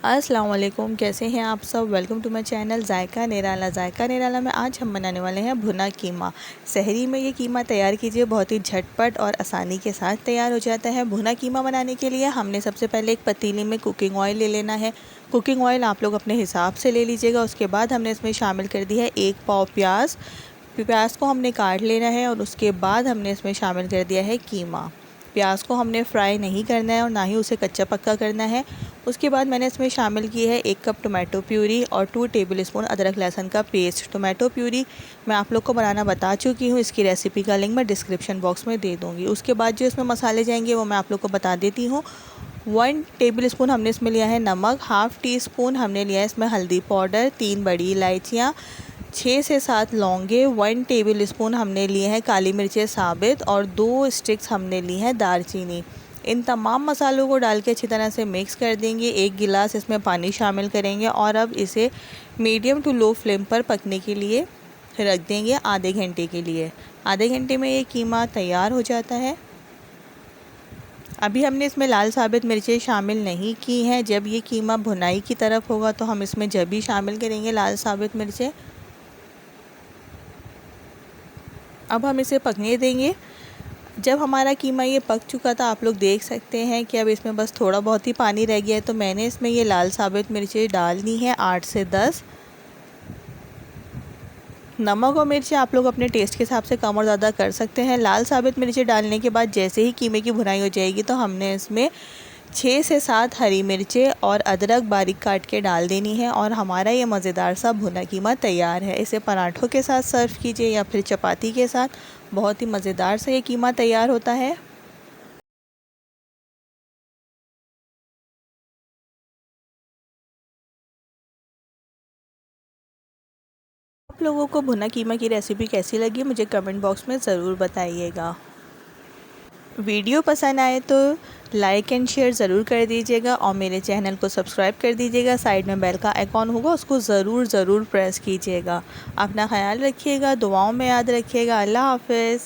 अस्सलाम वालेकुम, कैसे हैं आप सब। वेलकम टू माय चैनल जायका निराला। जायका निराला में आज हम बनाने वाले हैं भुना कीमा। सहरी में ये कीमा तैयार कीजिए, बहुत ही झटपट और आसानी के साथ तैयार हो जाता है। भुना कीमा बनाने के लिए हमने सबसे पहले एक पतीली में कुकिंग ऑयल ले लेना है। कुकिंग ऑयल आप लोग अपने हिसाब से ले लीजिएगा। उसके बाद हमने इसमें शामिल कर दी है 1 पाव प्याज। प्याज को हमने काट लेना है और उसके बाद हमने इसमें शामिल कर दिया है कीमा। प्याज को हमने फ्राई नहीं करना है और ना ही उसे कच्चा पक्का करना है। उसके बाद मैंने इसमें शामिल की है 1 कप टोमेटो प्यूरी और 2 टेबलस्पून अदरक लहसुन का पेस्ट। टोमेटो प्यूरी मैं आप लोग को बनाना बता चुकी हूँ, इसकी रेसिपी का लिंक मैं डिस्क्रिप्शन बॉक्स में दे दूँगी। उसके बाद जो इसमें मसाले जाएंगे वो मैं आप लोग को बता देती हूँ। 1 टेबलस्पून हमने इसमें लिया है नमक, हाफ़ टी स्पून हमने लिया है इसमें हल्दी पाउडर, 3 बड़ी इलायचियाँ, 6 से 7 लौंगे, 1 टेबलस्पून हमने लिए हैं काली मिर्चें साबित और 2 स्टिक्स हमने ली हैं दालचीनी। इन तमाम मसालों को डाल के अच्छी तरह से मिक्स कर देंगे। 1 गिलास इसमें पानी शामिल करेंगे और अब इसे मीडियम टू लो फ्लेम पर पकने के लिए रख देंगे आधे घंटे के लिए। आधे घंटे में ये कीमा तैयार हो जाता है। अभी हमने इसमें लाल साबित मिर्चें शामिल नहीं की हैं। जब ये कीमा भुनाई की तरफ होगा तो हम इसमें जब भी शामिल करेंगे लाल साबित मिर्चें। अब हम इसे पकने देंगे। जब हमारा कीमा ये पक चुका था, आप लोग देख सकते हैं कि अब इसमें बस थोड़ा बहुत ही पानी रह गया है, तो मैंने इसमें ये लाल साबित मिर्चें डाल दी हैं 8 से 10। नमक और मिर्ची आप लोग अपने टेस्ट के हिसाब से कम और ज़्यादा कर सकते हैं। लाल साबित मिर्ची डालने के बाद जैसे ही कीमे की भुनाई हो जाएगी तो हमने इसमें 6 से 7 हरी मिर्चें और अदरक बारीक काट के डाल देनी है और हमारा ये मज़ेदार सा भुना कीमा तैयार है। इसे पराठों के साथ सर्व कीजिए या फिर चपाती के साथ। बहुत ही मज़ेदार सा ये कीमा तैयार होता है। आप लोगों को भुना कीमा की रेसिपी कैसी लगी मुझे कमेंट बॉक्स में ज़रूर बताइएगा। वीडियो पसंद आए तो लाइक एंड शेयर ज़रूर कर दीजिएगा और मेरे चैनल को सब्सक्राइब कर दीजिएगा। साइड में बेल का आइकॉन होगा, उसको ज़रूर प्रेस कीजिएगा। अपना ख्याल रखिएगा, दुआओं में याद रखिएगा। अल्लाह हाफ़िज़।